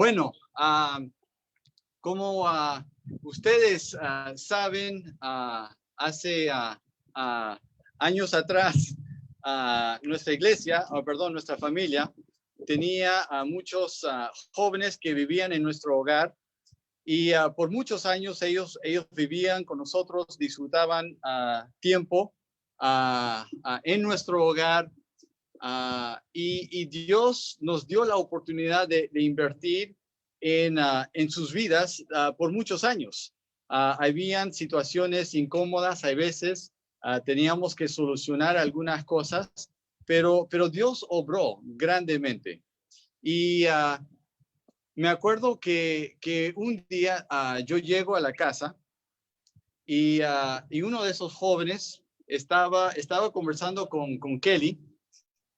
Bueno, como ustedes saben, hace años atrás, nuestra iglesia, nuestra familia, tenía a muchos jóvenes que vivían en nuestro hogar y por muchos años ellos vivían con nosotros, disfrutaban tiempo en nuestro hogar. Y Dios nos dio la oportunidad de invertir en sus vidas por muchos años. Habían situaciones incómodas, a veces teníamos que solucionar algunas cosas, pero Dios obró grandemente. Y me acuerdo que un día yo llego a la casa y uno de esos jóvenes estaba conversando con Kelly,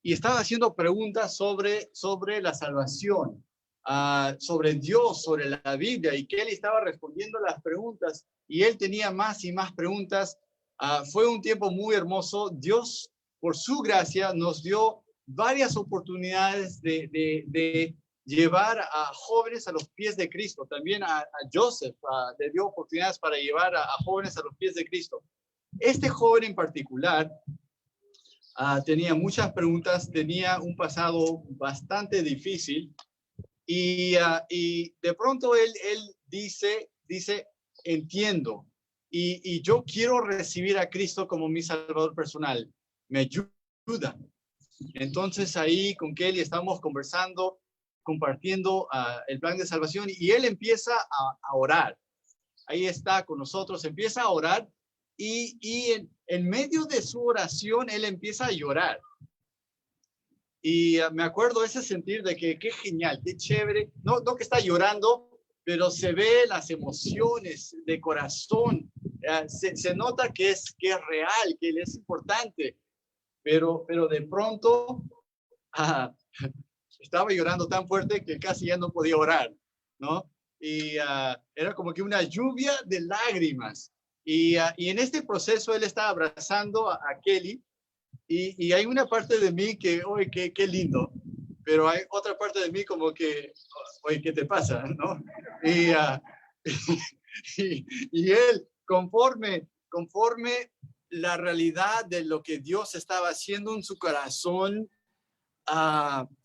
y estaba haciendo preguntas sobre la salvación, sobre Dios, sobre la Biblia, y Kelly estaba respondiendo las preguntas, y él tenía más y más preguntas. Fue un tiempo muy hermoso. Dios, por su gracia, nos dio varias oportunidades de llevar a jóvenes a los pies de Cristo. También a Joseph le dio oportunidades para llevar a jóvenes a los pies de Cristo. Este joven en particular tenía muchas preguntas, tenía un pasado bastante difícil y de pronto él dice, entiendo y yo quiero recibir a Cristo como mi Salvador personal. ¿Me ayuda? Entonces ahí con Kelly estamos conversando, compartiendo el plan de salvación y él empieza a orar. Ahí está con nosotros, empieza a orar. Y en medio de su oración, él empieza a llorar. Y me acuerdo ese sentir de que qué genial, qué chévere. No que está llorando, pero se ve las emociones de corazón. Se nota que es real, que es importante. Pero de pronto estaba llorando tan fuerte que casi ya no podía orar, ¿no? Y era como que una lluvia de lágrimas. Y en este proceso él estaba abrazando a Kelly y hay una parte de mí que, oye, qué lindo, pero hay otra parte de mí como que, oye, ¿qué te pasa? ¿No? Y, y él, conforme la realidad de lo que Dios estaba haciendo en su corazón,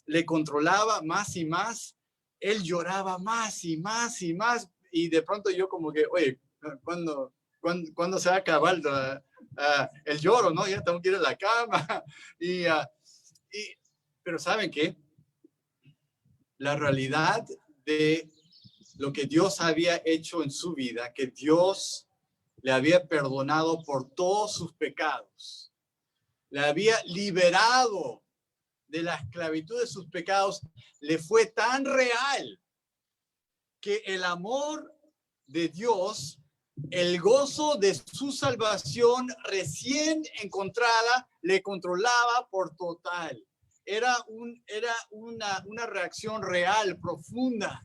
le controlaba más y más, él lloraba más y más y más, y de pronto yo como que, oye, ¿cuándo se va a acabar el lloro, no? Ya tengo que ir a la cama. Pero ¿saben qué? La realidad de lo que Dios había hecho en su vida, que Dios le había perdonado por todos sus pecados, le había liberado de la esclavitud de sus pecados, le fue tan real que el amor de Dios, el gozo de su salvación recién encontrada, le controlaba por total. Era una reacción real, profunda,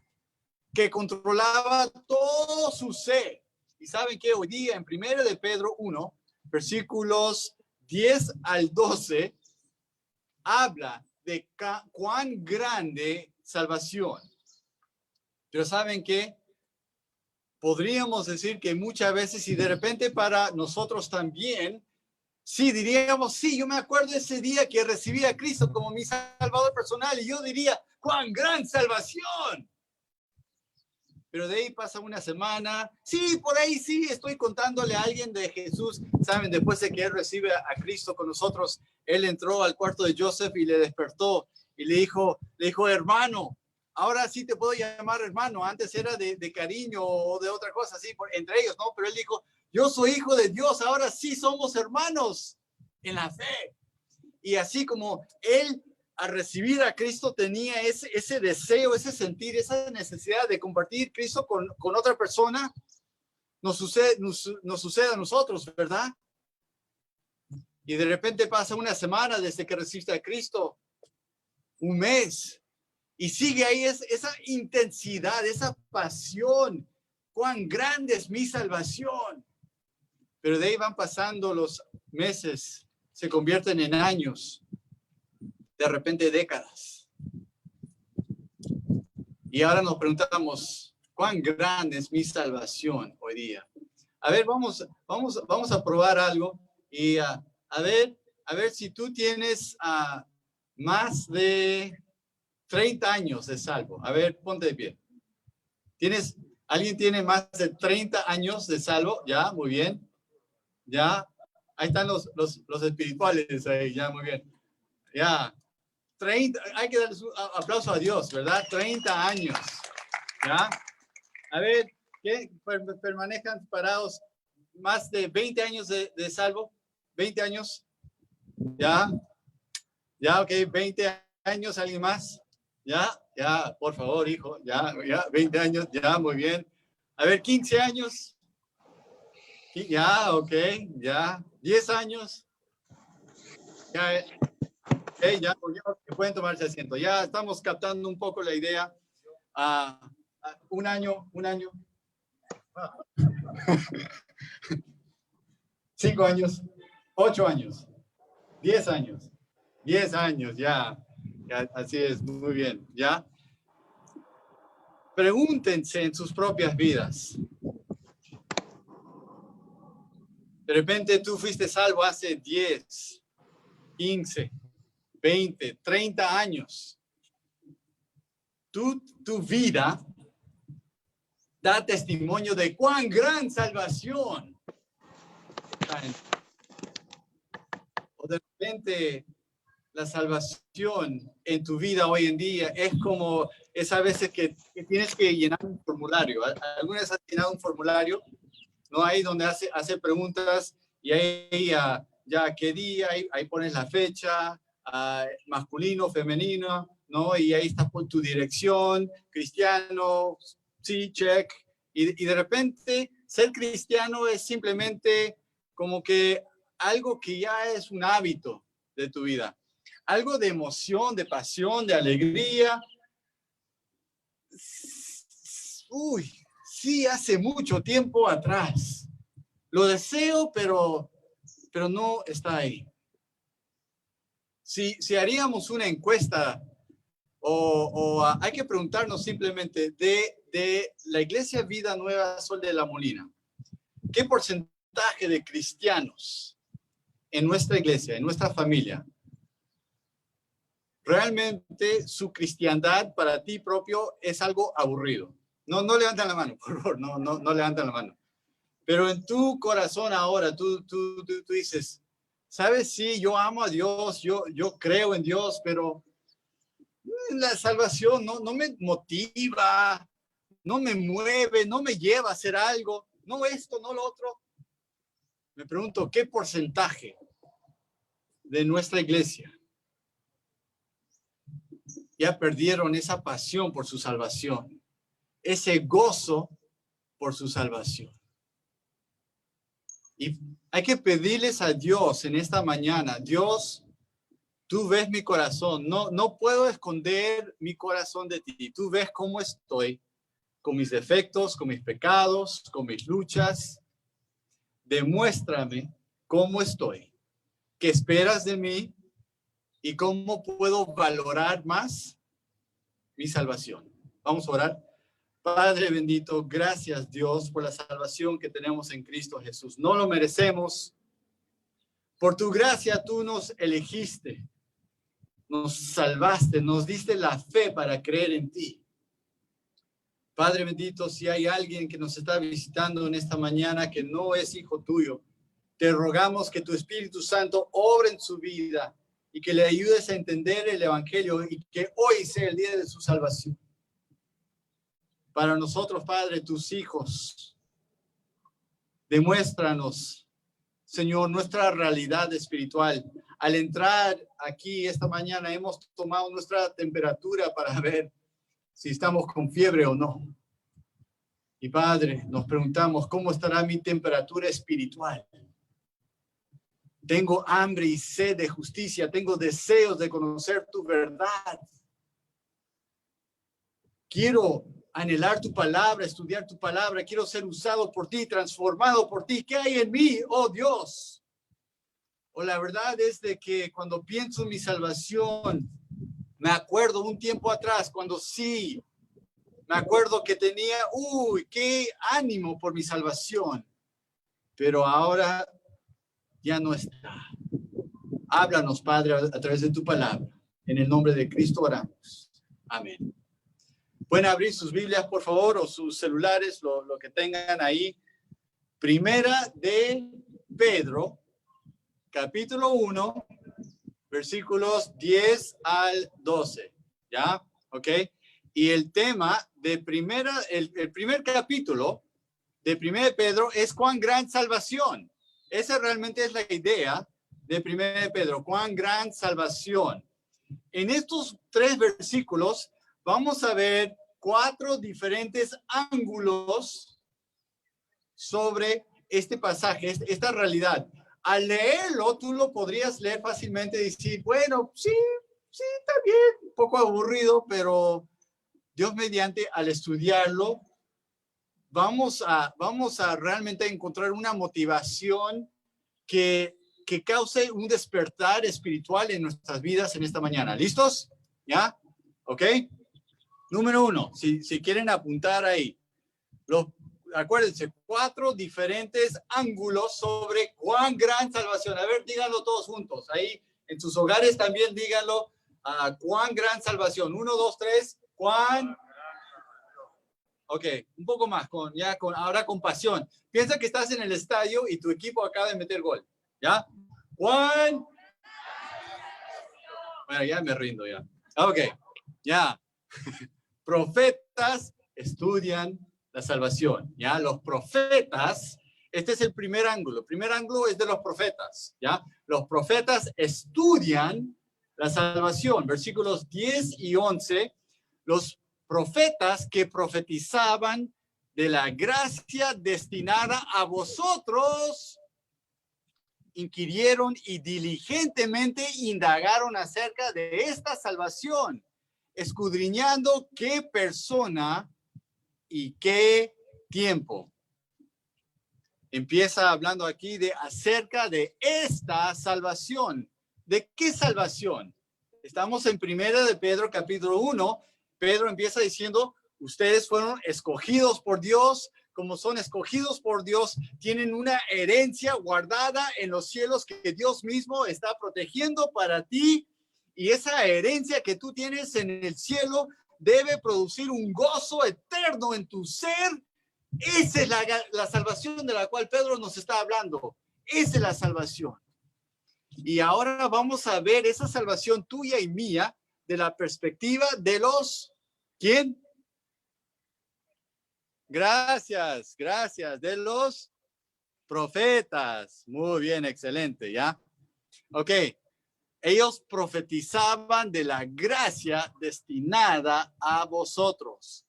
que controlaba todo su ser. Y saben que hoy día en 1 de Pedro 1, versículos 10 al 12, habla de cuán grande salvación. Pero ¿saben qué? Podríamos decir que muchas veces y de repente para nosotros también, sí, diríamos, sí, yo me acuerdo ese día que recibí a Cristo como mi Salvador personal y yo diría, ¡cuán gran salvación! Pero de ahí pasa una semana, sí, por ahí sí, estoy contándole a alguien de Jesús. Saben, después de que él recibe a Cristo con nosotros, él entró al cuarto de Joseph y le despertó y le dijo, hermano, ahora sí te puedo llamar hermano, antes era de cariño o de otra cosa así, entre ellos, ¿no? Pero él dijo, yo soy hijo de Dios, ahora sí somos hermanos en la fe. Y así como él al recibir a Cristo tenía ese deseo, ese sentir, esa necesidad de compartir Cristo con otra persona, nos sucede a nosotros, ¿verdad? Y de repente pasa una semana desde que recibiste a Cristo, un mes, y sigue ahí esa intensidad, esa pasión. Cuán grande es mi salvación. Pero de ahí van pasando los meses, se convierten en años, de repente décadas. Y ahora nos preguntamos, ¿cuán grande es mi salvación hoy día? A ver, vamos a probar algo y a ver si tú tienes más de 30 años de salvo. A ver, ponte de pie. ¿Alguien tiene más de 30 años de salvo? Ya, muy bien. Ya, ahí están los espirituales, ahí, ya, muy bien. Ya, 30, hay que darles un aplauso a Dios, ¿verdad? 30 años. ¿Ya? A ver, ¿qué permanezcan parados más de 20 años de salvo? 20 años. ¿Ya? ¿Ya? Ok, 20 años, ¿alguien más? ¿Ya? Ya, por favor, hijo. Ya, 20 años, ya, muy bien. A ver, 15 años. Ya, ok, ya. 10 años. Ya, okay, ya pueden tomarse asiento. Ya estamos captando un poco la idea. Un año. 5 años, 8 años, 10 años, 10 años, ya, así es, muy bien, ya. Pregúntense en sus propias vidas. De repente tú fuiste salvo hace 10, 15, 20, 30 años. Tu vida da testimonio de cuán gran salvación. O de repente la salvación en tu vida hoy en día es como a veces que tienes que llenar un formulario. ¿Alguna vez has llenado un formulario? ¿No? Ahí donde hace preguntas y ahí ya qué día, ahí pones la fecha, masculino, femenino, ¿no? Y ahí estás por tu dirección, cristiano, sí, check. Y de repente ser cristiano es simplemente como que algo que ya es un hábito de tu vida. Algo de emoción, de pasión, de alegría. Uy, sí, hace mucho tiempo atrás. Lo deseo, pero no está ahí. Si haríamos una encuesta o hay que preguntarnos simplemente de la Iglesia Vida Nueva Sol de la Molina, ¿qué porcentaje de cristianos en nuestra iglesia, en nuestra familia, realmente su cristiandad para ti propio es algo aburrido? No levantan la mano, por favor, no levantan la mano. Pero en tu corazón ahora, tú dices, ¿sabes? Sí, yo amo a Dios, yo creo en Dios, pero la salvación no me motiva, no me mueve, no me lleva a hacer algo, no esto, no lo otro. Me pregunto, ¿qué porcentaje de nuestra iglesia ya perdieron esa pasión por su salvación, ese gozo por su salvación? Y hay que pedirles a Dios en esta mañana, Dios, tú ves mi corazón, no puedo esconder mi corazón de ti, tú ves cómo estoy, con mis defectos, con mis pecados, con mis luchas. Demuéstrame cómo estoy, qué esperas de mí y cómo puedo valorar más mi salvación. Vamos a orar. Padre bendito, gracias Dios por la salvación que tenemos en Cristo Jesús. No lo merecemos. Por tu gracia tú nos elegiste, nos salvaste, nos diste la fe para creer en ti. Padre bendito, si hay alguien que nos está visitando en esta mañana que no es hijo tuyo, te rogamos que tu Espíritu Santo obre en su vida y que le ayudes a entender el Evangelio y que hoy sea el día de su salvación. Para nosotros, Padre, tus hijos, demuéstranos, Señor, nuestra realidad espiritual. Al entrar aquí esta mañana hemos tomado nuestra temperatura para ver si estamos con fiebre o no. Y Padre, nos preguntamos, ¿cómo estará mi temperatura espiritual? Tengo hambre y sed de justicia, tengo deseos de conocer tu verdad. Quiero anhelar tu palabra, estudiar tu palabra, quiero ser usado por ti, transformado por ti. ¿Qué hay en mí, oh Dios? O la verdad es de que cuando pienso en mi salvación, me acuerdo un tiempo atrás, cuando sí Me acuerdo que tenía, qué ánimo por mi salvación, pero ahora ya no está. Háblanos, Padre, a través de tu palabra. En el nombre de Cristo oramos. Amén. Pueden abrir sus Biblias, por favor, o sus celulares, lo que tengan ahí. Primera de Pedro, capítulo 1, versículos 10 al 12. ¿Ya? ¿Ok? Y el tema de el primer capítulo de Primera de Pedro es cuán gran salvación. Esa realmente es la idea de Primera de Pedro, cuán gran salvación. En estos 3 versículos vamos a ver 4 diferentes ángulos sobre este pasaje, esta realidad. Al leerlo, tú lo podrías leer fácilmente y decir, bueno, sí, está bien, un poco aburrido, pero Dios mediante, al estudiarlo, vamos a realmente encontrar una motivación que cause un despertar espiritual en nuestras vidas en esta mañana. ¿Listos? ¿Ya? ¿Ok? Número 1, si quieren apuntar ahí. Acuérdense, 4 diferentes ángulos sobre cuán gran salvación. A ver, díganlo todos juntos. Ahí en sus hogares también díganlo. Cuán gran salvación. 1, 2, 3. Cuán. Ok, un poco más, ahora con pasión. Piensa que estás en el estadio y tu equipo acaba de meter gol. ¿Ya? Juan. Bueno, ya me rindo ya. Ok, ya. Profetas estudian la salvación. ¿Ya? Los profetas, este es el primer ángulo. El primer ángulo es de los profetas. ¿Ya? Los profetas estudian la salvación. Versículos 10 y 11. Los profetas que profetizaban de la gracia destinada a vosotros, inquirieron y diligentemente indagaron acerca de esta salvación, escudriñando qué persona y qué tiempo. Empieza hablando aquí acerca de esta salvación. ¿De qué salvación? Estamos en Primera de Pedro, capítulo 1. Pedro empieza diciendo, ustedes fueron escogidos por Dios. Como son escogidos por Dios, tienen una herencia guardada en los cielos que Dios mismo está protegiendo para ti. Y esa herencia que tú tienes en el cielo debe producir un gozo eterno en tu ser. Esa es la salvación de la cual Pedro nos está hablando. Esa es la salvación. Y ahora vamos a ver esa salvación tuya y mía de la perspectiva de los... ¿Quién? Gracias. De los profetas. Muy bien, excelente, ¿ya? Ok. Ellos profetizaban de la gracia destinada a vosotros.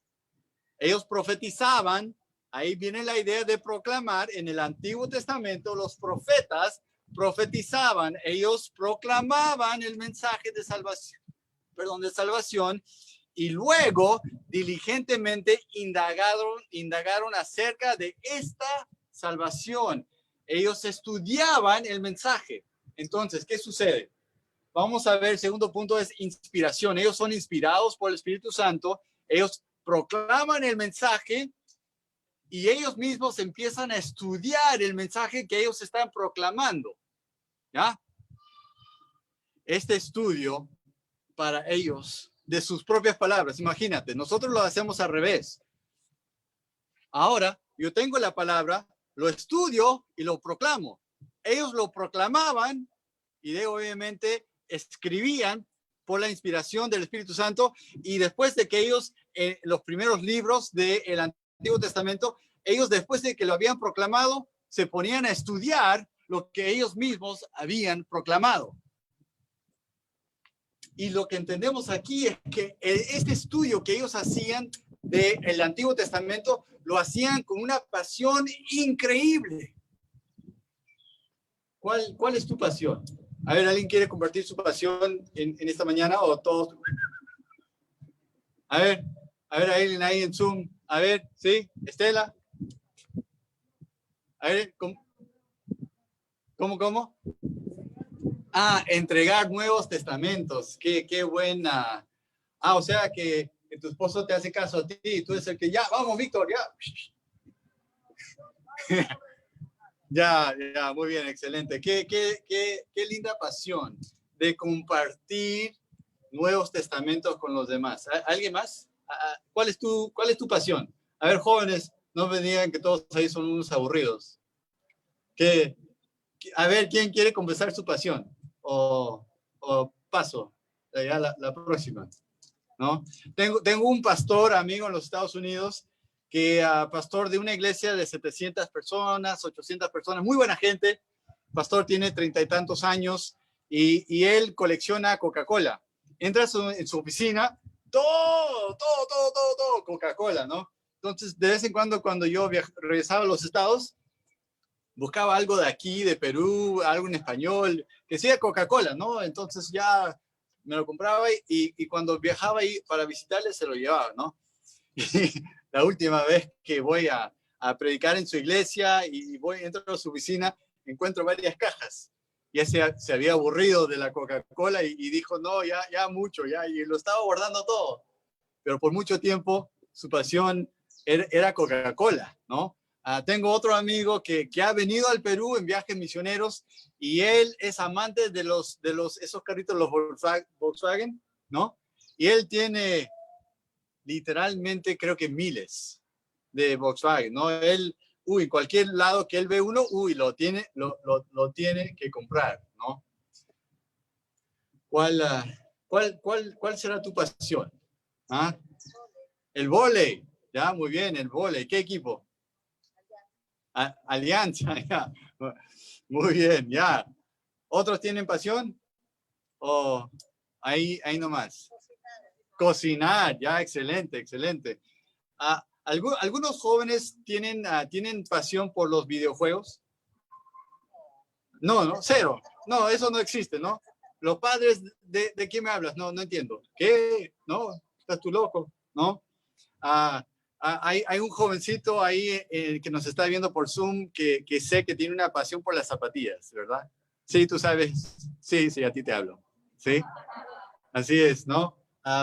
Ellos profetizaban, ahí viene la idea de proclamar. En el Antiguo Testamento los profetas profetizaban, ellos proclamaban el mensaje de salvación, y luego diligentemente indagaron acerca de esta salvación. Ellos estudiaban el mensaje. Entonces, ¿qué sucede? Vamos a ver, el segundo punto es inspiración. Ellos son inspirados por el Espíritu Santo. Ellos proclaman el mensaje y ellos mismos empiezan a estudiar el mensaje que ellos están proclamando. ¿Ya? Este estudio para ellos, de sus propias palabras, imagínate, nosotros lo hacemos al revés. Ahora, yo tengo la palabra, lo estudio y lo proclamo. Ellos lo proclamaban y obviamente escribían por la inspiración del Espíritu Santo, y después de que ellos, los primeros libros del Antiguo Testamento, ellos después de que lo habían proclamado, se ponían a estudiar lo que ellos mismos habían proclamado. Y lo que entendemos aquí es que este estudio que ellos hacían del Antiguo Testamento, lo hacían con una pasión increíble. ¿Cuál es tu pasión? A ver, ¿alguien quiere compartir su pasión en esta mañana o todos? A ver, alguien ahí en Zoom. A ver, ¿sí? Estela. A ver, ¿cómo? Entregar nuevos testamentos. Qué buena. O sea que que tu esposo te hace caso a ti y tú eres el que, ya, vamos, Víctor, ya. Ya, muy bien, excelente. Qué linda pasión de compartir Nuevos Testamentos con los demás. ¿Alguien más? ¿Cuál es tu pasión? A ver, jóvenes, no me digan que todos ahí son unos aburridos. A ver, ¿quién quiere confesar su pasión? O paso, ya la próxima, ¿no? Tengo un pastor amigo en los Estados Unidos que pastor de una iglesia de 700 personas, 800 personas, muy buena gente. Pastor tiene 30 y tantos años y él colecciona Coca-Cola. Entra en su oficina, todo Coca-Cola, ¿no? Entonces, de vez en cuando yo regresaba a los Estados, buscaba algo de aquí, de Perú, algo en español, que sea Coca-Cola, ¿no? Entonces ya me lo compraba y cuando viajaba ahí para visitarle se lo llevaba, ¿no? Y la última vez que voy a predicar en su iglesia y entro a su oficina, encuentro varias cajas. Ya se había aburrido de la Coca-Cola y dijo, no, ya mucho, y lo estaba guardando todo. Pero por mucho tiempo su pasión era Coca-Cola, ¿no? Tengo otro amigo que ha venido al Perú en viajes misioneros y él es amante de esos carritos, los Volkswagen, ¿no? Y él tiene literalmente creo que miles de Volkswagen, ¿no? Él, cualquier lado que él ve uno, lo tiene que comprar, ¿no? ¿Cuál será tu pasión? ¿Ah? El vóley, ya, muy bien, el vóley. ¿Qué equipo? Alianza, ya. Muy bien, ya. ¿Otros tienen pasión? ¿O ahí nomás? Cocinar, ya, excelente. ¿Algunos jóvenes tienen pasión por los videojuegos? No, cero. No, eso no existe, ¿no? Los padres, ¿de qué me hablas? No entiendo. ¿Qué? No, estás tú loco, ¿no? Hay un jovencito ahí que nos está viendo por Zoom que sé que tiene una pasión por las zapatillas, ¿verdad? Sí, tú sabes. Sí, a ti te hablo. Sí, así es, ¿no?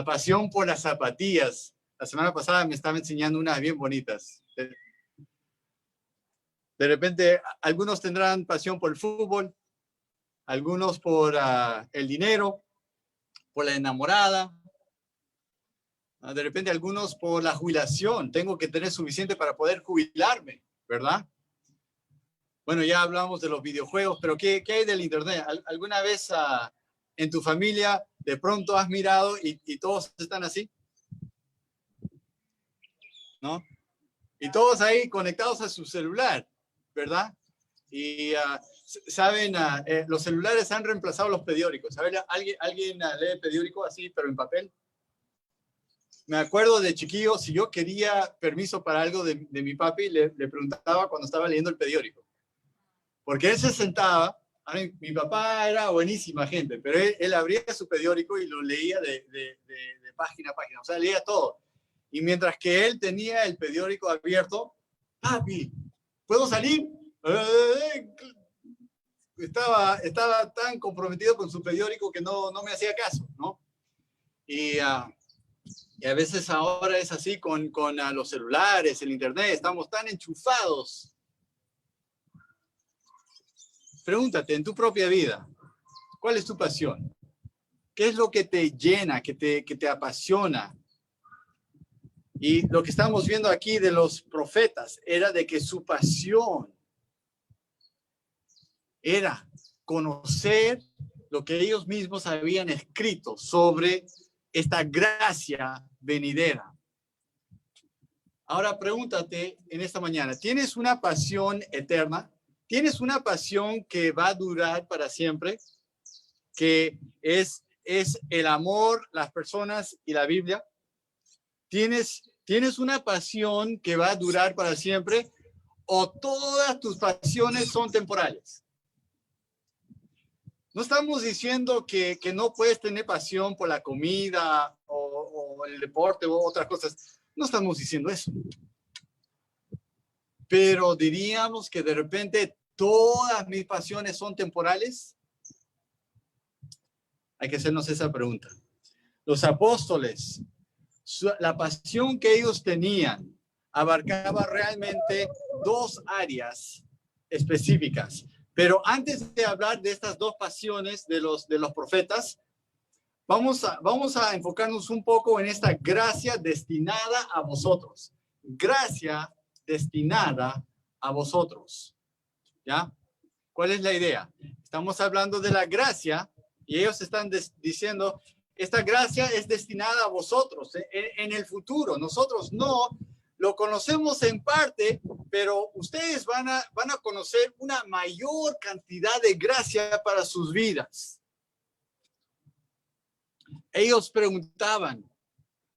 Pasión por las zapatillas. La semana pasada me estaba enseñando unas bien bonitas. De repente, algunos tendrán pasión por el fútbol, algunos por el dinero, por la enamorada, de repente algunos por la jubilación. Tengo que tener suficiente para poder jubilarme, ¿verdad? Bueno, ya hablamos de los videojuegos, pero ¿qué hay del Internet? ¿Alguna vez en tu familia de pronto has mirado y todos están así? ¿No? Y todos ahí conectados a su celular, ¿verdad? Y saben, los celulares han reemplazado los periódicos. ¿Saben? ¿Alguien lee periódico así, pero en papel? Me acuerdo de chiquillo, si yo quería permiso para algo de mi papi, le preguntaba cuando estaba leyendo el periódico. Porque él se sentaba, mi papá era buenísima gente, pero él abría su periódico y lo leía de página a página, o sea, leía todo. Y mientras que él tenía el periódico abierto, papi, ¿puedo salir? Estaba tan comprometido con su periódico que no me hacía caso, ¿no? Y a veces ahora es así con los celulares, el internet, estamos tan enchufados. Pregúntate en tu propia vida, ¿cuál es tu pasión? ¿Qué es lo que te llena, que te apasiona? Y lo que estamos viendo aquí de los profetas era de que su pasión era conocer lo que ellos mismos habían escrito sobre esta gracia venidera. Ahora pregúntate en esta mañana, ¿tienes una pasión eterna? ¿Tienes una pasión que va a durar para siempre? Que es el amor, las personas y la Biblia. ¿Tienes una pasión que va a durar para siempre? ¿O todas tus pasiones son temporales? No estamos diciendo que no puedes tener pasión por la comida o el deporte o otras cosas. No estamos diciendo eso. Pero diríamos que de repente todas mis pasiones son temporales. Hay que hacernos esa pregunta. Los apóstoles La pasión que ellos tenían abarcaba realmente dos áreas específicas. Pero antes de hablar de estas dos pasiones de los profetas, vamos a enfocarnos un poco en esta gracia destinada a vosotros. Gracia destinada a vosotros. ¿Ya? ¿Cuál es la idea? Estamos hablando de la gracia y ellos están diciendo, esta gracia es destinada a vosotros en el futuro. Nosotros no lo conocemos en parte, pero ustedes van a conocer una mayor cantidad de gracia para sus vidas. Ellos preguntaban,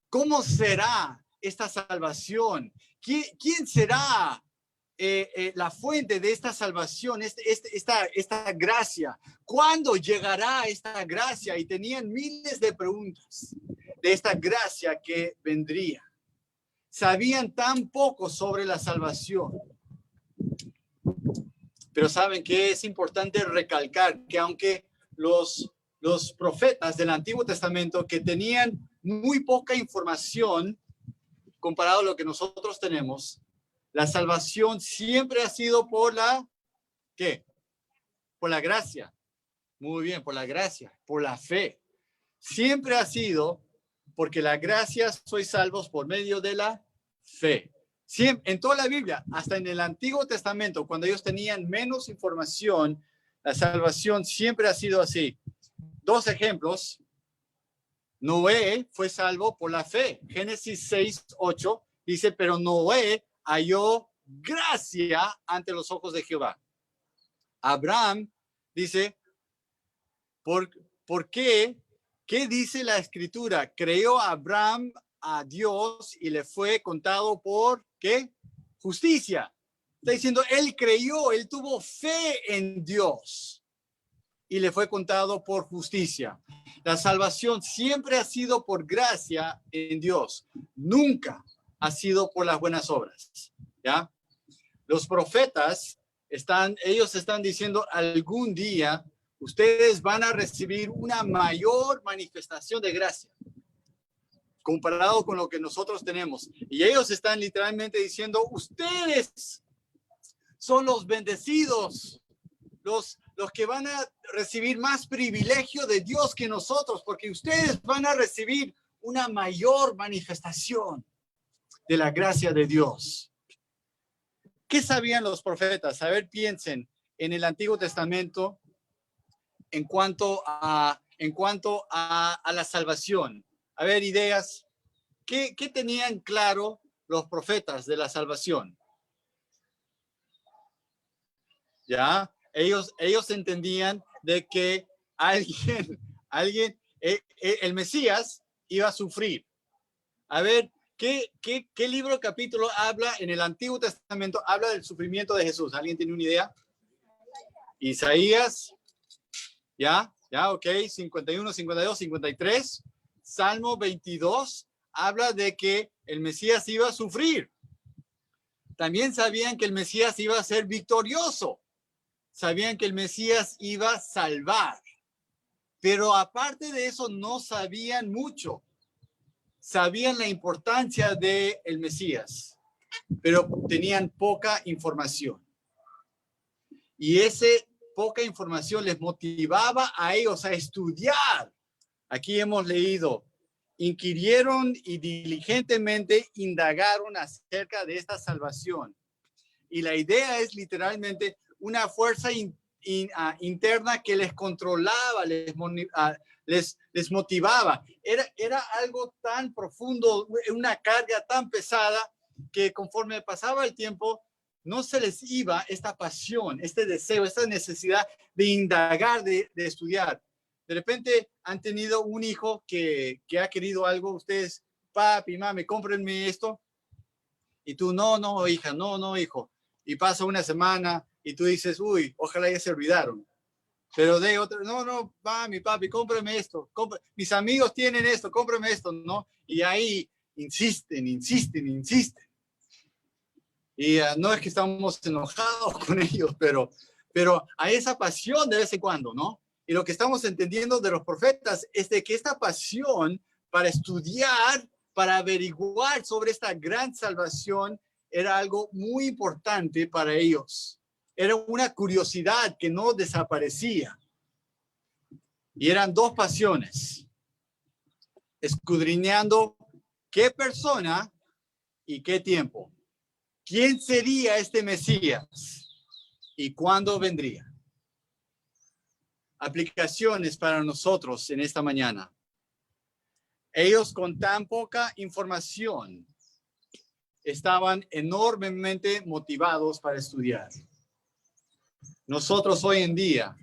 ¿cómo será esta salvación? ¿Quién será la fuente de esta salvación, esta gracia? ¿Cuándo llegará esta gracia? Y tenían miles de preguntas de esta gracia que vendría. Sabían tan poco sobre la salvación. Pero saben que es importante recalcar que aunque los profetas del Antiguo Testamento que tenían muy poca información comparado a lo que nosotros tenemos, la salvación siempre ha sido por la, ¿qué? Por la gracia. Muy bien, por la gracia, por la fe. Siempre ha sido porque la gracia sois salvos por medio de la fe. Siempre, en toda la Biblia, hasta en el Antiguo Testamento, cuando ellos tenían menos información, la salvación siempre ha sido así. Dos ejemplos. Noé fue salvo por la fe. Génesis 6:8 dice, pero Noé halló gracia ante los ojos de Jehová. Abraham dice, ¿por qué? ¿Qué dice la escritura? Creó Abraham a Dios y le fue contado por, ¿qué? Justicia. Está diciendo, él creyó, él tuvo fe en Dios y le fue contado por justicia. La salvación siempre ha sido por gracia en Dios. Nunca ha sido por las buenas obras. ¿Ya? Los profetas ellos están diciendo algún día ustedes van a recibir una mayor manifestación de gracia comparado con lo que nosotros tenemos. Y ellos están literalmente diciendo, ustedes son los bendecidos, los que van a recibir más privilegio de Dios que nosotros, porque ustedes van a recibir una mayor manifestación de la gracia de Dios. ¿Qué sabían los profetas? A ver, piensen en el Antiguo Testamento en cuanto a la salvación. A ver, ideas. ¿Qué tenían claro los profetas de la salvación? ¿Ya? Ellos entendían de que el Mesías iba a sufrir. A ver, ¿qué libro, capítulo habla en el Antiguo Testamento, habla del sufrimiento de Jesús? ¿Alguien tiene una idea? Isaías, ya, ok, 51, 52, 53. Salmo 22 habla de que el Mesías iba a sufrir. También sabían que el Mesías iba a ser victorioso. Sabían que el Mesías iba a salvar. Pero aparte de eso, no sabían mucho. Sabían la importancia del Mesías, pero tenían poca información. Y esa poca información les motivaba a ellos a estudiar. Aquí hemos leído, inquirieron y diligentemente indagaron acerca de esta salvación. Y la idea es literalmente una fuerza interna que les controlaba, les motivaba. Era algo tan profundo, una carga tan pesada que conforme pasaba el tiempo, no se les iba esta pasión, este deseo, esta necesidad de indagar, de estudiar. De repente han tenido un hijo que ha querido algo, ustedes, papi, mami, cómprenme esto. Y tú, no, hija, no, hijo. Y pasa una semana y tú dices, uy, ojalá ya se olvidaron. Pero de otro, no, mami, papi, cómprame esto. Mis amigos tienen esto, cómprame esto, ¿no? Y ahí insisten. Y no es que estamos enojados con ellos, pero hay esa pasión de vez en cuando, ¿no? Y lo que estamos entendiendo de los profetas es de que esta pasión para estudiar para averiguar sobre esta gran salvación era algo muy importante para ellos. Era una curiosidad que no desaparecía. Y eran dos pasiones: escudriñando qué persona y qué tiempo. ¿Quién sería este Mesías y cuándo vendría? Aplicaciones para nosotros en esta mañana. Ellos, con tan poca información, estaban enormemente motivados para estudiar. Nosotros hoy en día,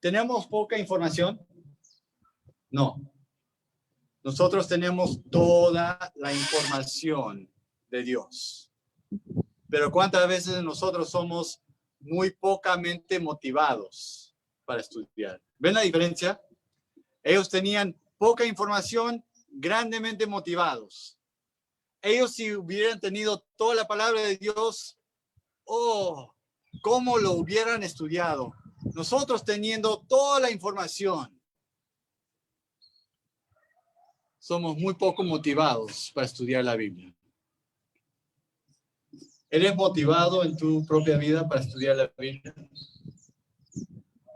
¿tenemos poca información? No. Nosotros tenemos toda la información de Dios. Pero ¿cuántas veces nosotros somos muy pocamente motivados para estudiar? ¿Ven la diferencia? Ellos tenían poca información, grandemente motivados. Ellos, si hubieran tenido toda la palabra de Dios, oh, cómo lo hubieran estudiado. Nosotros, teniendo toda la información, somos muy poco motivados para estudiar la Biblia. ¿Eres motivado en tu propia vida para estudiar la Biblia?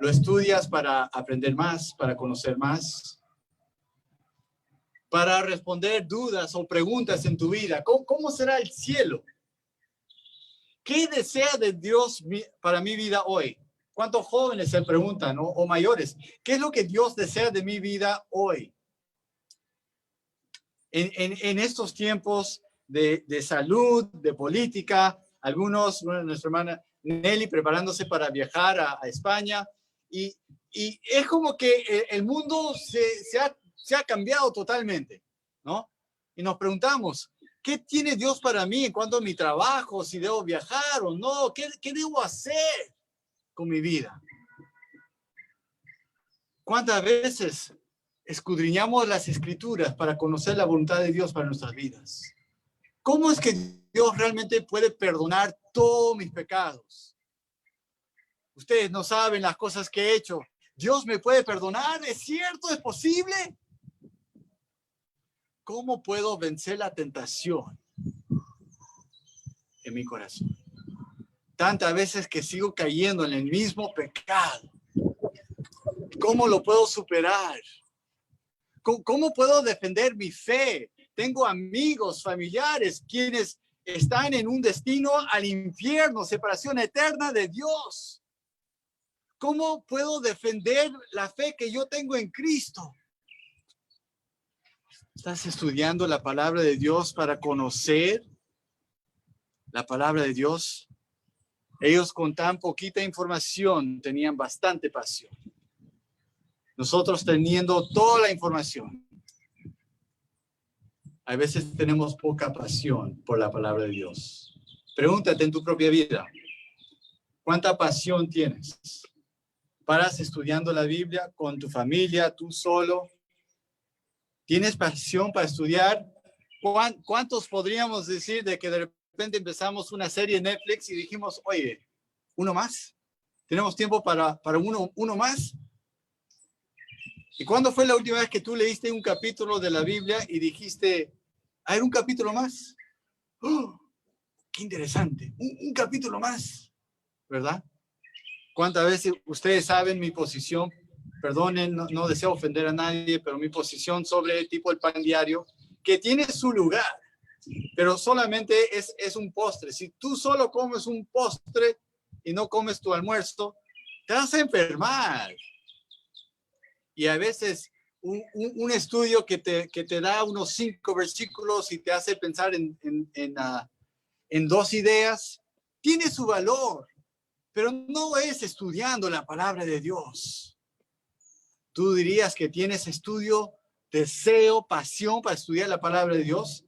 ¿Lo estudias para aprender más, para conocer más? Para responder dudas o preguntas en tu vida. ¿Cómo será el cielo? ¿Qué desea de Dios para mi vida hoy? ¿Cuántos jóvenes se preguntan o mayores? ¿Qué es lo que Dios desea de mi vida hoy? En estos tiempos de salud, de política, algunos, nuestra hermana Nelly preparándose para viajar a España, y es como que el mundo se ha cambiado totalmente, ¿no? Y nos preguntamos, ¿qué tiene Dios para mí en cuanto a mi trabajo? Si debo viajar o no, ¿qué debo hacer con mi vida? ¿Cuántas veces escudriñamos las Escrituras para conocer la voluntad de Dios para nuestras vidas? ¿Cómo es que Dios realmente puede perdonar todos mis pecados? Ustedes no saben las cosas que he hecho. ¿Dios me puede perdonar? ¿Es cierto? ¿Es posible? ¿Cómo puedo vencer la tentación en mi corazón? Tantas veces que sigo cayendo en el mismo pecado. ¿Cómo lo puedo superar? ¿Cómo puedo defender mi fe? Tengo amigos, familiares, quienes están en un destino al infierno, separación eterna de Dios. ¿Cómo puedo defender la fe que yo tengo en Cristo? ¿Estás estudiando la palabra de Dios para conocer la palabra de Dios? Ellos, con tan poquita información, tenían bastante pasión. Nosotros, teniendo toda la información, a veces tenemos poca pasión por la palabra de Dios. Pregúntate en tu propia vida, ¿cuánta pasión tienes? ¿Paras estudiando la Biblia con tu familia, tú solo? ¿Tienes pasión para estudiar? ¿Cuántos podríamos decir de que de repente empezamos una serie en Netflix y dijimos, oye, ¿uno más? ¿Tenemos tiempo para uno más? ¿Y cuándo fue la última vez que tú leíste un capítulo de la Biblia y dijiste, ¿hay un capítulo más? ¡Oh, qué interesante! Un capítulo más, ¿verdad? ¿Cuántas veces ustedes saben mi posición? Perdonen, no deseo ofender a nadie, pero mi posición sobre el tipo del pan diario, que tiene su lugar, pero solamente es un postre. Si tú solo comes un postre y no comes tu almuerzo, te vas a enfermar. Y a veces un estudio que te da unos 5 versículos y te hace pensar en 2 ideas, tiene su valor, pero no es estudiando la palabra de Dios. ¿Tú dirías que tienes estudio, deseo, pasión para estudiar la palabra de Dios?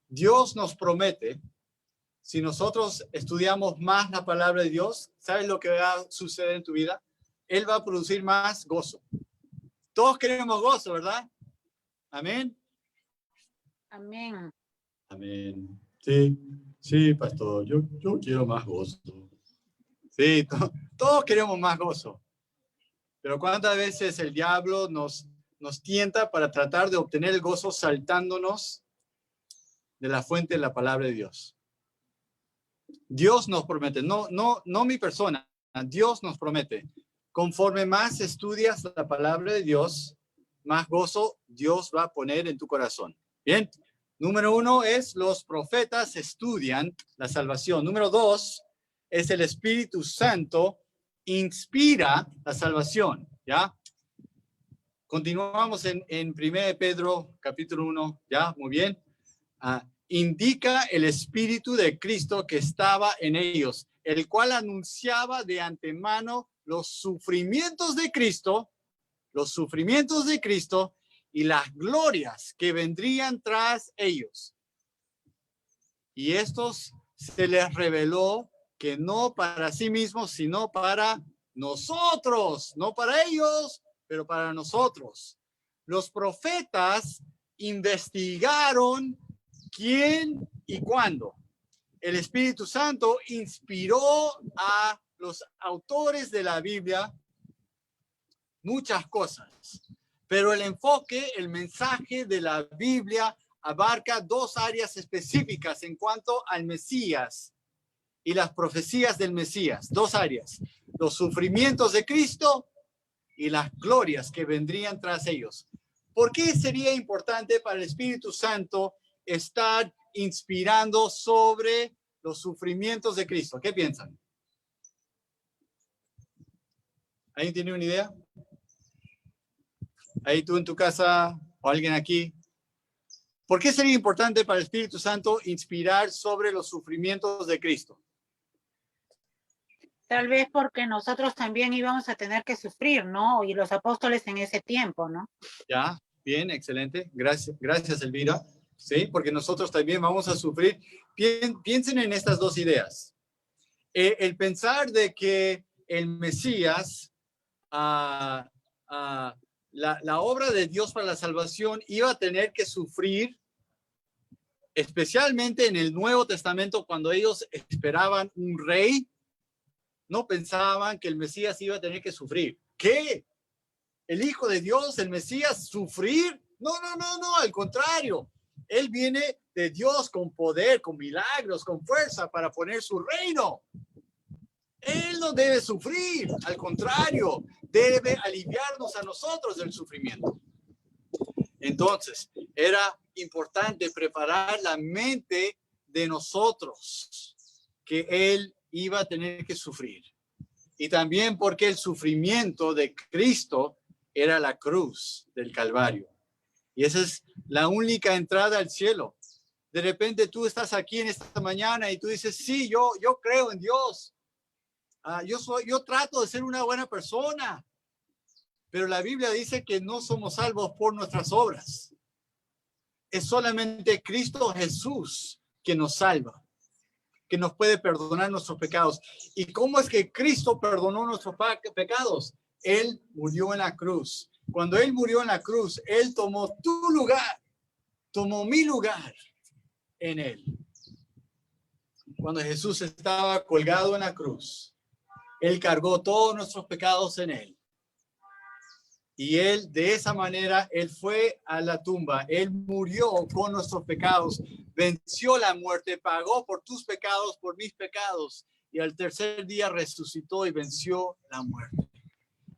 Dios nos promete, si nosotros estudiamos más la palabra de Dios, ¿sabes lo que va a suceder en tu vida? Él va a producir más gozo. Todos queremos gozo, ¿verdad? Amén. Amén. Amén. Sí, pastor, yo quiero más gozo. Sí, todos queremos más gozo. Pero ¿cuántas veces el diablo nos nos tienta para tratar de obtener el gozo saltándonos de la fuente de la palabra de Dios. Dios nos promete, no mi persona, Dios nos promete. Conforme más estudias la palabra de Dios, más gozo Dios va a poner en tu corazón. Bien, número 1 es los profetas estudian la salvación. Número 2 es el Espíritu Santo inspira la salvación. ¿Ya? Continuamos en 1 Pedro capítulo 1. ¿Ya? Muy bien. Indica el Espíritu de Cristo que estaba en ellos, el cual anunciaba de antemano los sufrimientos de Cristo y las glorias que vendrían tras ellos. Y estos se les reveló que no para sí mismos, sino para nosotros, no para ellos, pero para nosotros. Los profetas investigaron quién y cuándo. El Espíritu Santo inspiró a los autores de la Biblia muchas cosas, pero el enfoque, el mensaje de la Biblia abarca dos áreas específicas en cuanto al Mesías y las profecías del Mesías. Dos áreas: los sufrimientos de Cristo y las glorias que vendrían tras ellos. ¿Por qué sería importante para el Espíritu Santo estar inspirando sobre los sufrimientos de Cristo? ¿Qué piensan? ¿Alguien tiene una idea? Ahí tú en tu casa o alguien aquí. ¿Por qué sería importante para el Espíritu Santo inspirar sobre los sufrimientos de Cristo? Tal vez porque nosotros también íbamos a tener que sufrir, ¿no? Y los apóstoles en ese tiempo, ¿no? Ya, bien, excelente. Gracias, Elvira. Sí, porque nosotros también vamos a sufrir. Piensen en estas dos ideas. El pensar de que el Mesías, la obra de Dios para la salvación, iba a tener que sufrir, especialmente en el Nuevo Testamento, cuando ellos esperaban un rey, no pensaban que el Mesías iba a tener que sufrir. ¿Qué? ¿El Hijo de Dios, el Mesías, sufrir? No, al contrario. Él viene de Dios con poder, con milagros, con fuerza para poner su reino. Él no debe sufrir, al contrario, debe aliviarnos a nosotros del sufrimiento. Entonces, era importante preparar la mente de nosotros que Él iba a tener que sufrir. Y también porque el sufrimiento de Cristo era la cruz del Calvario. Y esa es la única entrada al cielo. De repente tú estás aquí en esta mañana y tú dices, sí, yo creo en Dios. Yo trato de ser una buena persona. Pero la Biblia dice que no somos salvos por nuestras obras. Es solamente Cristo Jesús que nos salva, que nos puede perdonar nuestros pecados. ¿Y cómo es que Cristo perdonó nuestros pecados? Él murió en la cruz. Cuando Él murió en la cruz, Él tomó tu lugar, tomó mi lugar en Él. Cuando Jesús estaba colgado en la cruz, Él cargó todos nuestros pecados en Él. Y Él, de esa manera, Él fue a la tumba. Él murió con nuestros pecados, venció la muerte, pagó por tus pecados, por mis pecados. Y al tercer día resucitó y venció la muerte.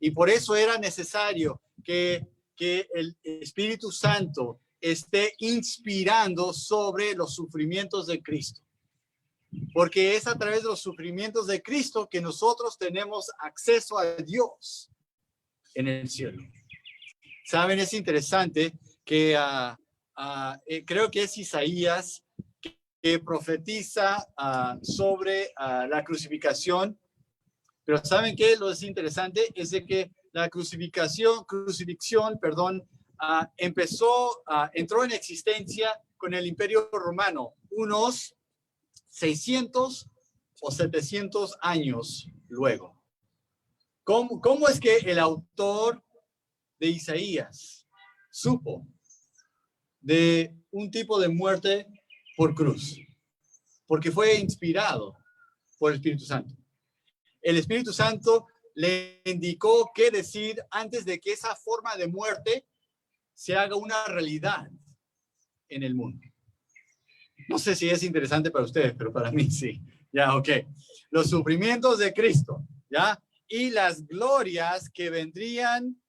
Y por eso era necesario que el Espíritu Santo esté inspirando sobre los sufrimientos de Cristo. Porque es a través de los sufrimientos de Cristo que nosotros tenemos acceso a Dios en el cielo. Saben, es interesante que creo que es Isaías que profetiza sobre la crucificación. Pero ¿saben qué? Lo es interesante es de que la crucifixión, entró en existencia con el Imperio Romano unos 600 o 700 años luego. ¿Cómo es que el autor de Isaías supo de un tipo de muerte por cruz? Porque fue inspirado por el Espíritu Santo. El Espíritu Santo le indicó qué decir antes de que esa forma de muerte se haga una realidad en el mundo. No sé si es interesante para ustedes, pero para mí sí. Ya, ok. Los sufrimientos de Cristo, ¿ya? Y las glorias que vendrían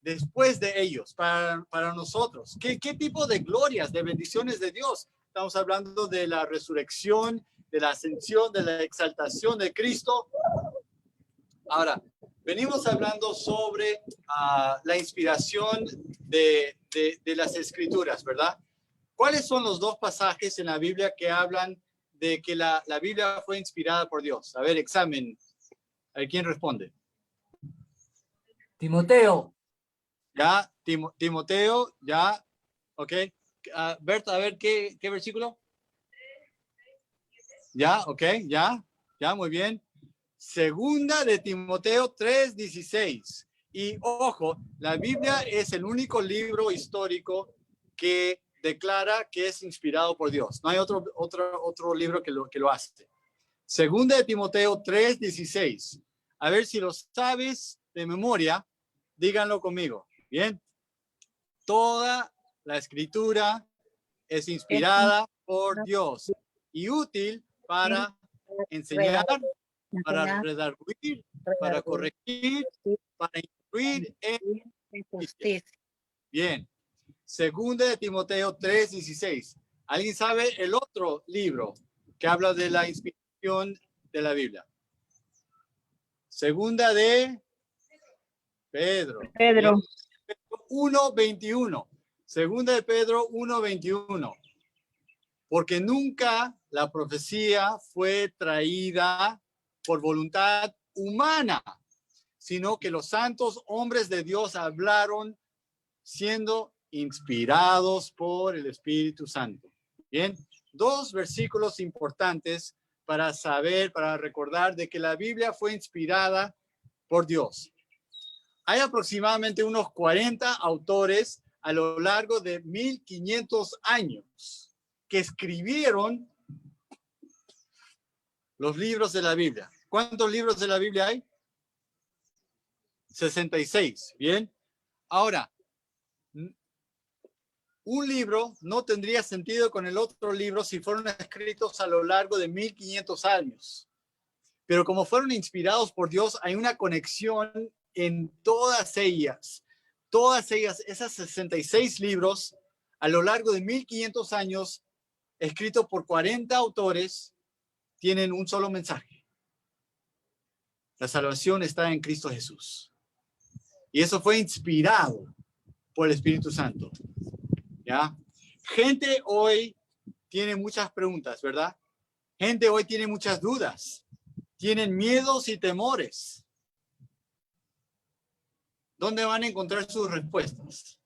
después de ellos para nosotros. ¿Qué tipo de glorias, de bendiciones de Dios? Estamos hablando de la resurrección, de la ascensión, de la exaltación de Cristo. Ahora, venimos hablando sobre la inspiración de las Escrituras, ¿verdad? ¿Cuáles son los dos pasajes en la Biblia que hablan de que la Biblia fue inspirada por Dios? A ver, examen. A ver, ¿quién responde? Timoteo. Ya, Timoteo, ya, ok. Berta, a ver, ¿qué versículo? Ya, ok, ya, muy bien. Segunda de Timoteo 3:16. Y ojo, la Biblia es el único libro histórico que declara que es inspirado por Dios. No hay otro libro que lo hace. Segunda de Timoteo 3:16. A ver si lo sabes de memoria, díganlo conmigo. Bien. Toda la escritura es inspirada por Dios y útil para enseñar, para redarguir, para corregir, para instruir en justicia. Bien. Segunda de Timoteo 3:16. ¿Alguien sabe el otro libro que habla de la inspiración de la Biblia? Segunda de Pedro. 1:21. Segunda de Pedro 1:21. Porque nunca la profecía fue traída por voluntad humana, sino que los santos hombres de Dios hablaron siendo inspirados por el Espíritu Santo. Bien, dos versículos importantes para saber, para recordar de que la Biblia fue inspirada por Dios. Hay aproximadamente unos 40 autores a lo largo de 1500 años que escribieron los libros de la Biblia. ¿Cuántos libros de la Biblia hay? 66. Bien. Ahora, un libro no tendría sentido con el otro libro si fueron escritos a lo largo de 1500 años. Pero como fueron inspirados por Dios, hay una conexión en todas ellas. Todas ellas, esas 66 libros, a lo largo de 1500 años, escritos por 40 autores, tienen un solo mensaje. La salvación está en Cristo Jesús. Y eso fue inspirado por el Espíritu Santo. ¿Ya? Gente hoy tiene muchas preguntas, ¿verdad? Gente hoy tiene muchas dudas. Tienen miedos y temores. ¿Dónde van a encontrar sus respuestas?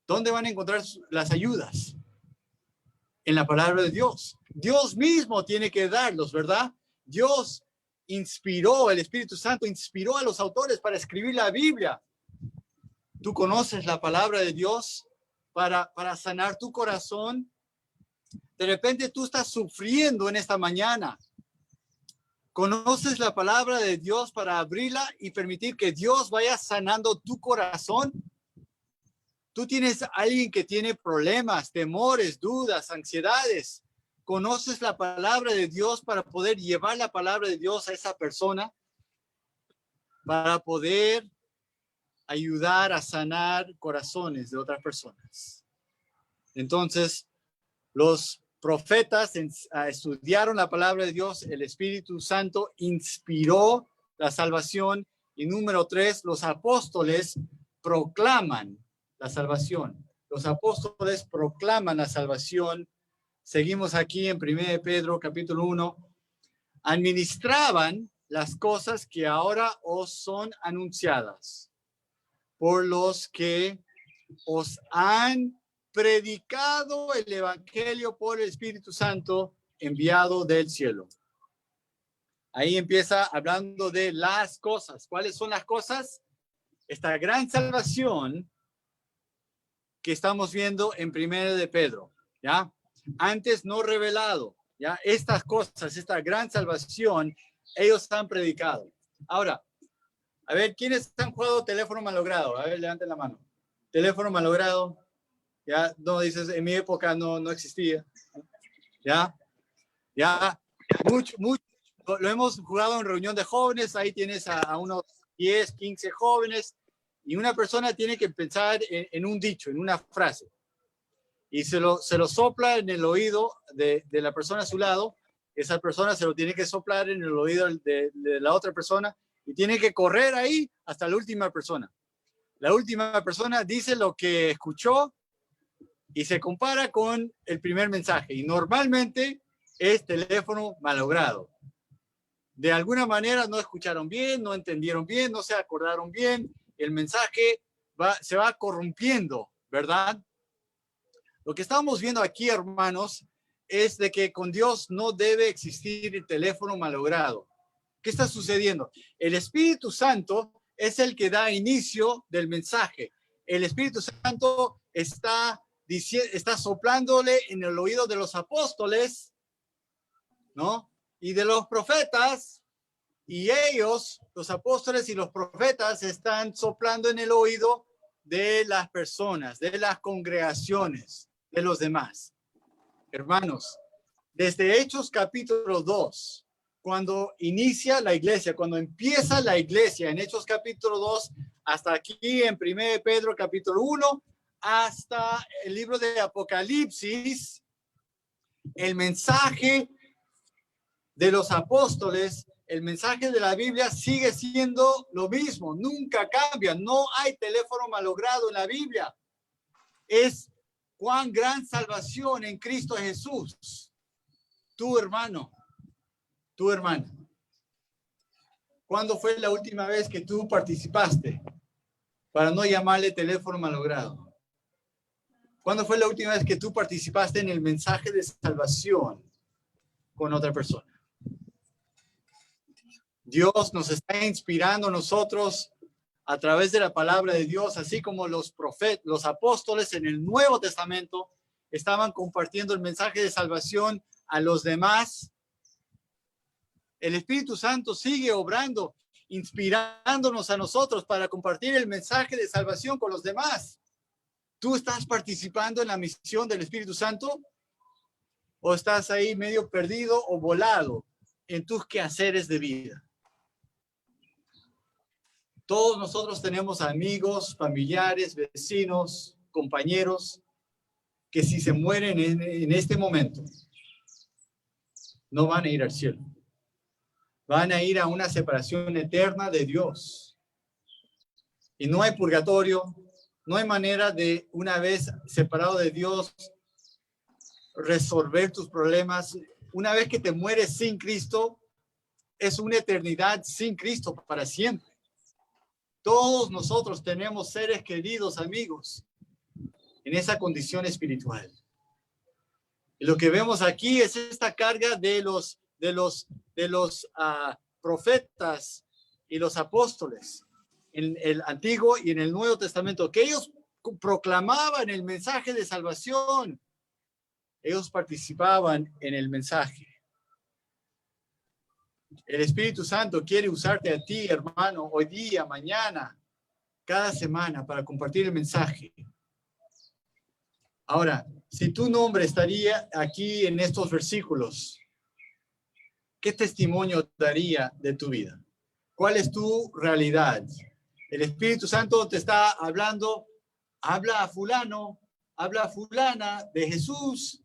¿Dónde van a encontrar las ayudas? En la palabra de Dios. Dios mismo tiene que darlos, ¿verdad? Dios inspiró, el Espíritu Santo inspiró a los autores para escribir la Biblia. ¿Tú conoces la palabra de Dios para sanar tu corazón? De repente tú estás sufriendo en esta mañana. ¿Conoces la palabra de Dios para abrirla y permitir que Dios vaya sanando tu corazón? Tú tienes a alguien que tiene problemas, temores, dudas, ansiedades. ¿Conoces la palabra de Dios para poder llevar la palabra de Dios a esa persona? Para poder ayudar a sanar corazones de otras personas. Entonces, los profetas estudiaron la palabra de Dios, el Espíritu Santo inspiró la salvación y número 3, los apóstoles proclaman la salvación. Los apóstoles proclaman la salvación. Seguimos aquí en 1 Pedro capítulo 1. Administraban las cosas que ahora os son anunciadas por los que os han predicado el evangelio por el Espíritu Santo enviado del cielo. Ahí empieza hablando de las cosas. ¿Cuáles son las cosas? Esta gran salvación que estamos viendo en 1 de Pedro, ¿ya? Antes no revelado, ¿ya? Estas cosas, esta gran salvación, ellos han predicado. Ahora, A ver, ¿quiénes han jugado teléfono malogrado? A ver, levanten la mano. Teléfono malogrado. Ya, no dices, en mi época no existía. Ya, ya. Mucho. Lo hemos jugado en reunión de jóvenes. Ahí tienes a unos 10, 15 jóvenes. Y una persona tiene que pensar en un dicho, en una frase. Y se lo sopla en el oído de la persona a su lado. Esa persona se lo tiene que soplar en el oído de la otra persona y tiene que correr ahí hasta la última persona. La última persona dice lo que escuchó y se compara con el primer mensaje. Y normalmente es teléfono malogrado. De alguna manera no escucharon bien, no entendieron bien, no se acordaron bien. El mensaje se va corrompiendo, ¿verdad? Lo que estamos viendo aquí, hermanos, es de que con Dios no debe existir el teléfono malogrado. ¿Qué está sucediendo? El Espíritu Santo es el que da inicio del mensaje. El Espíritu Santo está soplándole en el oído de los apóstoles, ¿no? Y de los profetas, y ellos, los apóstoles y los profetas, están soplando en el oído de las personas, de las congregaciones, de los demás. Hermanos, desde Hechos capítulo 2, cuando inicia la iglesia, cuando empieza la iglesia en Hechos capítulo 2, hasta aquí en 1 Pedro capítulo 1, hasta el libro de Apocalipsis, el mensaje de los apóstoles, el mensaje de la Biblia sigue siendo lo mismo, nunca cambia, no hay teléfono malogrado en la Biblia. Es cuán gran salvación en Cristo Jesús. Tu hermano, tu hermana. ¿Cuándo fue la última vez que tú participaste? Para no llamarle teléfono malogrado. ¿Cuándo fue la última vez que tú participaste en el mensaje de salvación con otra persona? Dios nos está inspirando a nosotros a través de la palabra de Dios, así como los profetas, los apóstoles en el Nuevo Testamento estaban compartiendo el mensaje de salvación a los demás. El Espíritu Santo sigue obrando, inspirándonos a nosotros para compartir el mensaje de salvación con los demás. ¿Tú estás participando en la misión del Espíritu Santo? ¿O estás ahí medio perdido o volado en tus quehaceres de vida? Todos nosotros tenemos amigos, familiares, vecinos, compañeros, que si se mueren en este momento, no van a ir al cielo. Van a ir a una separación eterna de Dios. Y no hay purgatorio, no hay manera de, una vez separado de Dios, resolver tus problemas. Una vez que te mueres sin Cristo, es una eternidad sin Cristo para siempre. Todos nosotros tenemos seres queridos, amigos, en esa condición espiritual. Y lo que vemos aquí es esta carga de los profetas y los apóstoles en el Antiguo y en el Nuevo Testamento, que ellos proclamaban el mensaje de salvación. Ellos participaban en el mensaje. El Espíritu Santo quiere usarte a ti, hermano, hoy día, mañana, cada semana, para compartir el mensaje. Ahora, si tu nombre estaría aquí en estos versículos, ¿qué testimonio daría de tu vida? ¿Cuál es tu realidad? El Espíritu Santo te está hablando, habla a fulano, habla a fulana de Jesús,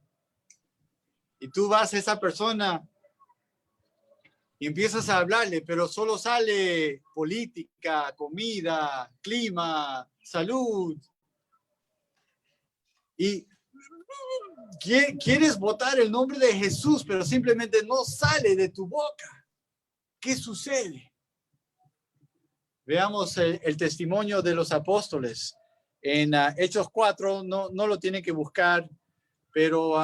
y tú vas a esa persona y empiezas a hablarle, pero solo sale política, comida, clima, salud. Y quieres botar el nombre de Jesús, pero simplemente no sale de tu boca. ¿Qué sucede? Veamos el testimonio de los apóstoles. En Hechos 4, no lo tienen que buscar, pero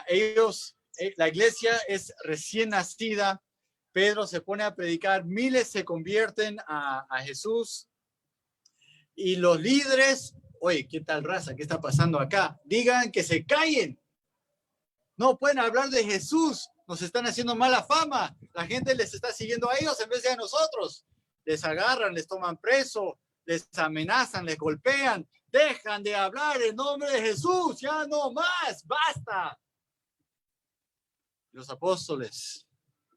ellos, la iglesia es recién nacida. Pedro se pone a predicar, miles se convierten a Jesús y los líderes, oye, ¿qué tal raza? ¿Qué está pasando acá? Digan que se callen. No pueden hablar de Jesús, nos están haciendo mala fama. La gente les está siguiendo a ellos en vez de a nosotros. les agarran, les toman preso, les amenazan, les golpean. Dejan de hablar en nombre de Jesús, ya no más, basta. Los apóstoles,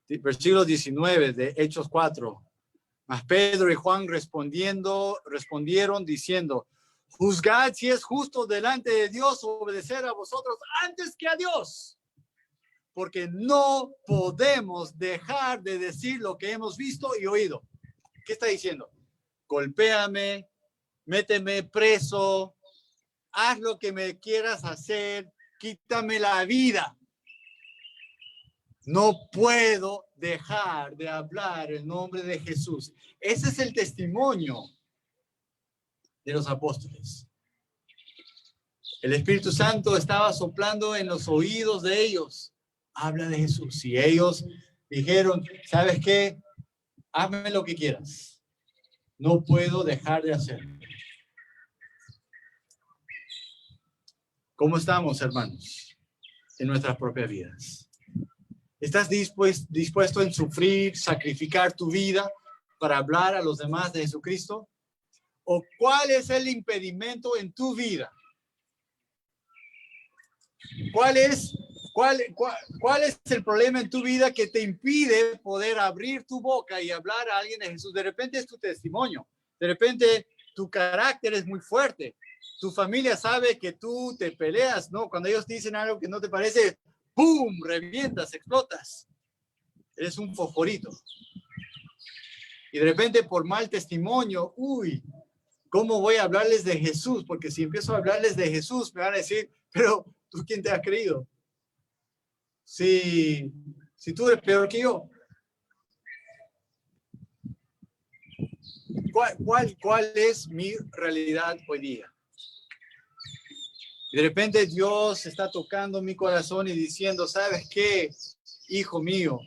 versículo 19 de Hechos 4. Mas Pedro y Juan respondieron diciendo, juzgad si es justo delante de Dios obedecer a vosotros antes que a Dios. Porque no podemos dejar de decir lo que hemos visto y oído. ¿Qué está diciendo? Golpéame, méteme preso, haz lo que me quieras hacer, quítame la vida. No puedo dejar de hablar el nombre de Jesús. Ese es el testimonio de los apóstoles. El Espíritu Santo estaba soplando en los oídos de ellos. Habla de Jesús. Y ellos dijeron, ¿sabes qué? Hazme lo que quieras. No puedo dejar de hacerlo. ¿Cómo estamos, hermanos, en nuestras propias vidas? ¿Estás dispuesto en sufrir, sacrificar tu vida para hablar a los demás de Jesucristo? ¿O cuál es el impedimento en tu vida? ¿Cuál es el problema en tu vida que te impide poder abrir tu boca y hablar a alguien de Jesús? De repente es tu testimonio. De repente tu carácter es muy fuerte. Tu familia sabe que tú te peleas, ¿no? Cuando ellos dicen algo que no te parece, ¡pum!, revientas, explotas. Eres un fosforito. Y de repente por mal testimonio, uy, ¿cómo voy a hablarles de Jesús? Porque si empiezo a hablarles de Jesús, me van a decir, pero ¿tú quién te has creído? Si tú eres peor que yo. ¿Cuál es mi realidad hoy día? Y de repente Dios está tocando mi corazón y diciendo, ¿sabes qué, hijo mío?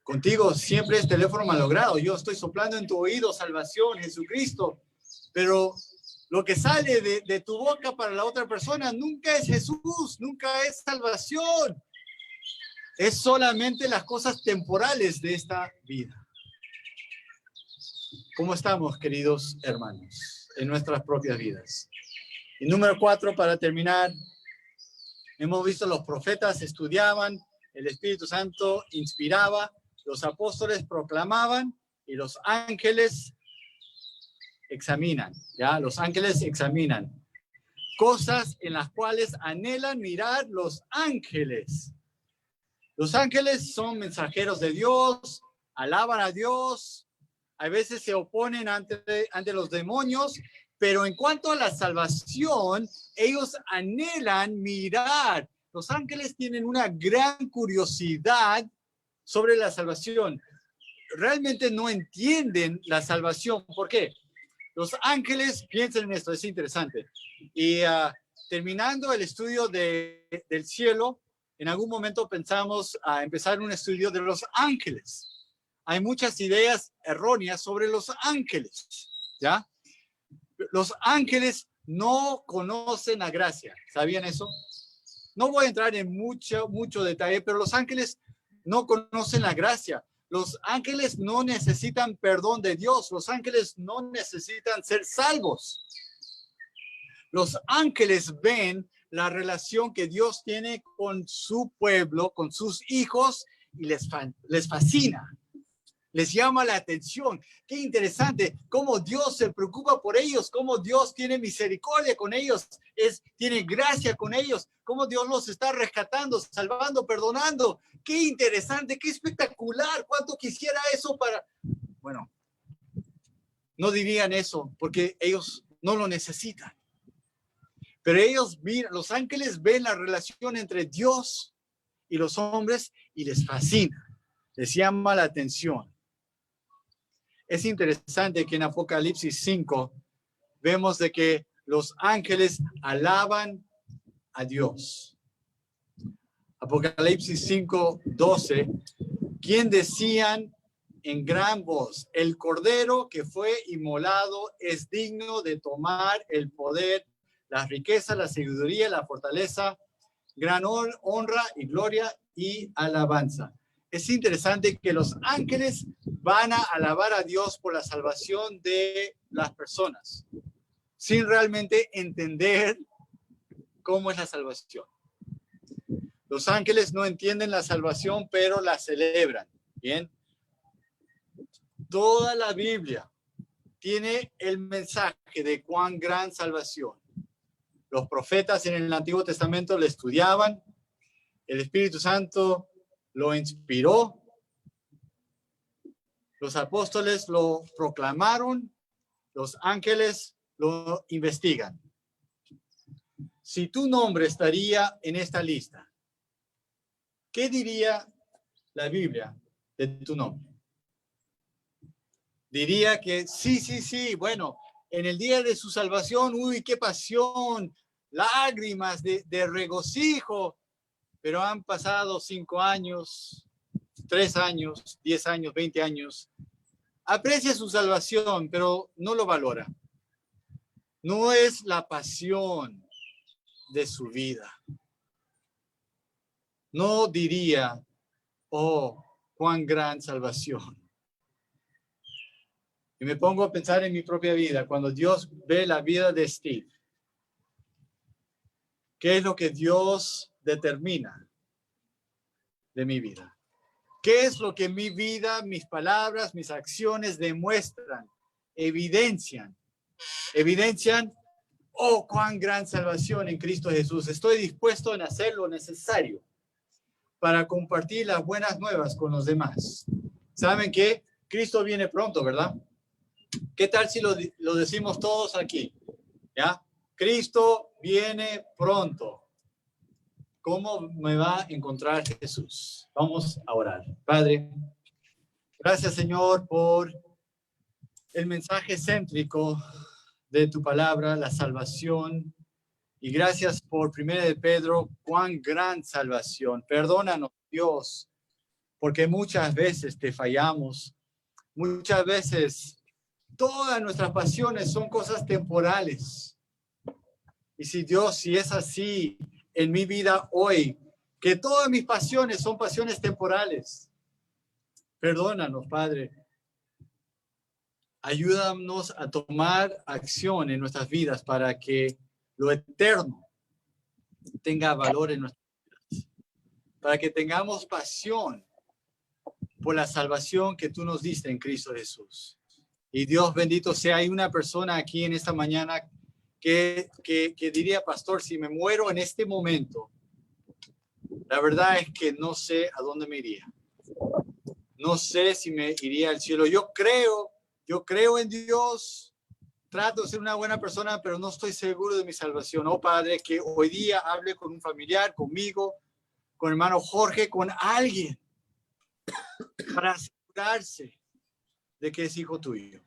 Contigo siempre es teléfono malogrado. Yo estoy soplando en tu oído salvación, Jesucristo. Pero lo que sale de tu boca para la otra persona nunca es Jesús, nunca es salvación. Es solamente las cosas temporales de esta vida. ¿Cómo estamos, queridos hermanos, en nuestras propias vidas? Y número 4, para terminar, hemos visto los profetas estudiaban, el Espíritu Santo inspiraba, los apóstoles proclamaban y los ángeles examinan, ¿ya? Los ángeles examinan cosas en las cuales anhelan mirar los ángeles. Los ángeles son mensajeros de Dios, alaban a Dios, a veces se oponen ante los demonios, pero en cuanto a la salvación, ellos anhelan mirar. Los ángeles tienen una gran curiosidad sobre la salvación. Realmente no entienden la salvación. ¿Por qué? Los ángeles, piensen en esto, es interesante. Y terminando el estudio del cielo, en algún momento pensamos a empezar un estudio de los ángeles. Hay muchas ideas erróneas sobre los ángeles, ¿ya? Los ángeles no conocen la gracia. ¿Sabían eso? No voy a entrar en mucho detalle, pero los ángeles no conocen la gracia. Los ángeles no necesitan perdón de Dios. Los ángeles no necesitan ser salvos. Los ángeles ven la relación que Dios tiene con su pueblo, con sus hijos, y les fascina. Les llama la atención. Qué interesante cómo Dios se preocupa por ellos, cómo Dios tiene misericordia con ellos, tiene gracia con ellos, cómo Dios los está rescatando, salvando, perdonando. Qué interesante, qué espectacular. ¿Cuánto quisiera eso para...? Bueno, no dirían eso porque ellos no lo necesitan. Pero ellos miran, los ángeles ven la relación entre Dios y los hombres y les fascina, les llama la atención. Es interesante que en Apocalipsis 5 vemos de que los ángeles alaban a Dios. Apocalipsis 5:12, quien decían en gran voz, el Cordero que fue inmolado es digno de tomar el poder, las riquezas, la sabiduría, la fortaleza, gran honra y gloria y alabanza. Es interesante que los ángeles van a alabar a Dios por la salvación de las personas, sin realmente entender cómo es la salvación. Los ángeles no entienden la salvación, pero la celebran. Bien. Toda la Biblia tiene el mensaje de cuán gran salvación. Los profetas en el Antiguo Testamento lo estudiaban, el Espíritu Santo lo inspiró, los apóstoles lo proclamaron, los ángeles lo investigan. Si tu nombre estaría en esta lista, ¿qué diría la Biblia de tu nombre? Diría que sí, bueno, en el día de su salvación, uy, qué pasión, lágrimas de regocijo, pero han pasado 5 años, 3 años, 10 años, 20 años. Aprecia su salvación, pero no lo valora. No es la pasión de su vida. No diría, oh, cuán gran salvación. Y me pongo a pensar en mi propia vida. Cuando Dios ve la vida de Steve, ¿qué es lo que Dios determina de mi vida? ¿Qué es lo que mi vida, mis palabras, mis acciones demuestran, evidencian? Evidencian, oh, cuán gran salvación en Cristo Jesús. Estoy dispuesto a hacer lo necesario para compartir las buenas nuevas con los demás. ¿Saben qué? Cristo viene pronto, ¿verdad? ¿Qué tal si lo decimos todos aquí? ¿Ya? Cristo viene pronto. ¿Cómo me va a encontrar Jesús? Vamos a orar. Padre, gracias, Señor, por el mensaje céntrico de tu palabra, la salvación. Y gracias por 1 de Pedro, cuán gran salvación. Perdónanos, Dios, porque muchas veces te fallamos. Muchas veces todas nuestras pasiones son cosas temporales. Y si Dios, si es así en mi vida hoy, que todas mis pasiones son pasiones temporales, perdónanos, Padre. Ayúdanos a tomar acción en nuestras vidas para que lo eterno tenga valor en nuestras vidas. Para que tengamos pasión por la salvación que tú nos diste en Cristo Jesús. Y Dios bendito sea, hay una persona aquí en esta mañana que diría, pastor, si me muero en este momento, la verdad es que no sé a dónde me iría. No sé si me iría al cielo. Yo creo en Dios, trato de ser una buena persona, pero no estoy seguro de mi salvación. Oh, Padre, que hoy día hable con un familiar, conmigo, con el hermano Jorge, con alguien, para asegurarse de que es hijo tuyo.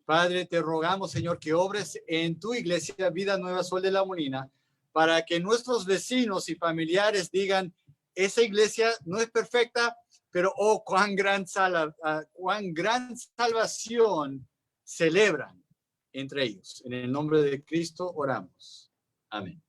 Padre, te rogamos, Señor, que obres en tu iglesia, Vida Nueva Sol de la Molina, para que nuestros vecinos y familiares digan, esa iglesia no es perfecta, pero oh, cuán gran salvación celebran entre ellos. En el nombre de Cristo oramos. Amén.